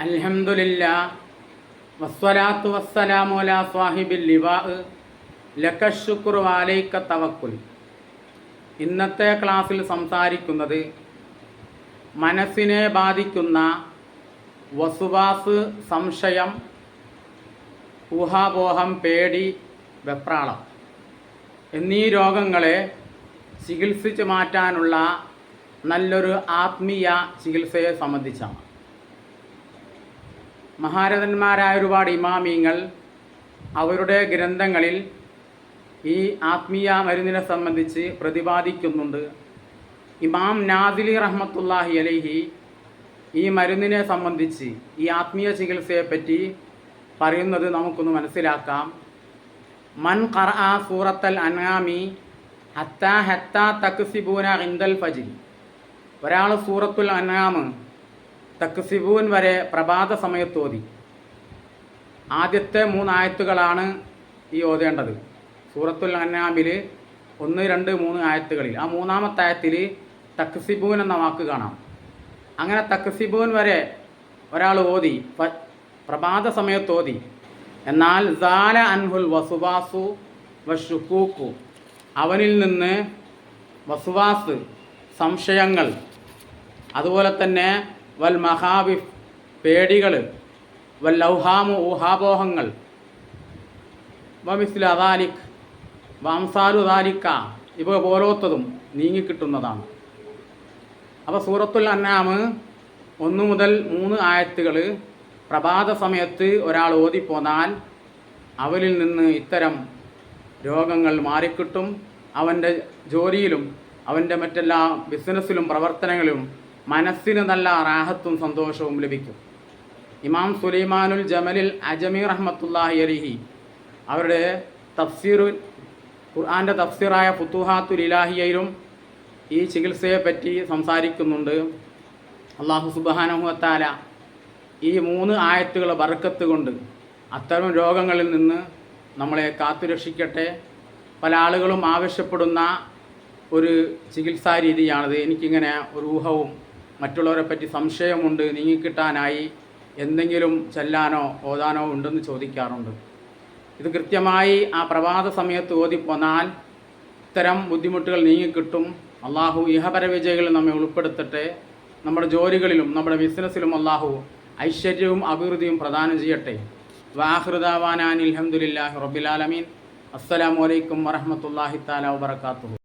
അൽഹംദുലില്ലാ വസ്സലാത്തു വസ്സലാമു അലാ സ്വാഹിബിൽ ലിവാ ലക്കശുക്രു അലൈക തവക്കുൽ. ഇന്നത്തെ ക്ലാസ്സിൽ സംസാരിക്കുന്നത് മനസ്സിനെ ബാധിക്കുന്ന വസുവാസ്, സംശയം, ഊഹാപോഹം, പേടി, വെപ്രാളം എന്നീ രോഗങ്ങളെ ചികിത്സിച്ച് മാറ്റാനുള്ള നല്ലൊരു ആത്മീയ ചികിത്സയെ സംബന്ധിച്ചാണ്. മഹാരഥന്മാരായ ഒരുപാട് ഇമാമിങ്ങൾ അവരുടെ ഗ്രന്ഥങ്ങളിൽ ഈ ആത്മീയ മരുന്നിനെ സംബന്ധിച്ച് പ്രതിപാദിക്കുന്നുണ്ട്. ഇമാം നാദിലി റഹ്മത്തുള്ളാഹി അലൈഹി ഈ മരുന്നിനെ സംബന്ധിച്ച്, ഈ ആത്മീയ ചികിത്സയെപ്പറ്റി പറയുന്നത് നമുക്കൊന്ന് മനസ്സിലാക്കാം. മൻ ഖറഅ സൂറത്തൽ അൻആമി ഹത്താ തക്സിബൂന ഇൻദൽ ഫജ്ർ. ഒരാൾ സൂറത്തുൽ അൻആം തക്സിബൂൻ വരെ പ്രഭാത സമയത്ത് ഓതി. ആദ്യത്തെ 3 ആയത്തുകളാണ് ഈ ഓതേണ്ടത്. സൂറത്തുൽ അൻആമിൽ 1, 2, 3 ആയത്തുകളിൽ ആ 3-ാമത്തെ ആയത്തിൽ തക്സിബൂൻ എന്ന വാക്ക് കാണാം. അങ്ങനെ തക്സിബൂൻ വരെ ഒരാൾ ഓതി, പ്രഭാത സമയത്ത് ഓതി. എന്നാൽ സാല അൻഹുൽ വസുവാസു വശുക്കൂക്കു, അവനിൽ നിന്ന് വസുവാസ്, സംശയങ്ങൾ, അതുപോലെ തന്നെ വൽ മഹാബിഫ്, പേടികൾ, വൽ ലൗഹാമു, ഊഹാപോഹങ്ങൾ, വമിസ്ല അദാലിക് വംസാലു ദാലിക്ക, ഇവ പോലോത്തതും നീങ്ങിക്കിട്ടുന്നതാണ്. അപ്പോൾ സൂറത്തുൽ അൻആം 1 മുതൽ 3 ആയത്തുകൾ പ്രഭാത സമയത്ത് ഒരാൾ ഓതിപ്പോന്നാൽ അവരിൽ നിന്ന് ഇത്തരം രോഗങ്ങൾ മാറിക്കിട്ടും. അവൻ്റെ ജോലിയിലും അവൻ്റെ മറ്റെല്ലാ ബിസിനസ്സിലും പ്രവർത്തനങ്ങളിലും മനസ്സിന് നല്ല റാഹത്തും സന്തോഷവും ലഭിക്കും. ഇമാം സുലൈമാനുൽ ജമലിൽ അജമി റഹ്മത്തുള്ളാഹി അലൈഹി അവരുടെ ഖുർആൻ്റെ തഫ്സീറായ ഫുതുഹാത്തുൽ ഇലാഹിയയിലും ഈ ചികിത്സയെപ്പറ്റി സംസാരിക്കുന്നുണ്ട്. അല്ലാഹു സുബ്ഹാനഹു വ തആല ഈ 3 ആയത്തുകൾ ബർക്കത്ത് കൊണ്ട് അത്തരം രോഗങ്ങളിൽ നിന്ന് നമ്മളെ കാത്തുരക്ഷിക്കട്ടെ. പല ആളുകളും ആവശ്യപ്പെടുന്ന ഒരു ചികിത്സാ രീതിയാണിത്. എനിക്കിങ്ങനെ ഒരു ഊഹവും മറ്റുള്ളവരെ പറ്റി സംശയമുണ്ട്, നീങ്ങിക്കിട്ടാനായി എന്തെങ്കിലും ചെല്ലാനോ ഓതാനോ ഉണ്ടെന്ന് ചോദിക്കാറുണ്ട്. ഇത് കൃത്യമായി ആ പ്രഭാത സമയത്ത് ഓതിപ്പോന്നാൽ ഇത്തരം ബുദ്ധിമുട്ടുകൾ നീങ്ങിക്കിട്ടും. അള്ളാഹു ഇഹപര വിജയികളിൽ നമ്മെ ഉൾപ്പെടുത്തട്ടെ. നമ്മുടെ ജോലികളിലും നമ്മുടെ ബിസിനസ്സിലും അള്ളാഹു ഐശ്വര്യവും അഭിവൃദ്ധിയും പ്രദാനം ചെയ്യട്ടെ. വആഖിറു ദഅവാനാ അൽഹംദുലില്ലാഹി റബ്ബിൽ ആലമീൻ. അസ്സലാമു അലൈക്കും വറഹ്മത്തുള്ളാഹി തആല വബറകാതുഹു.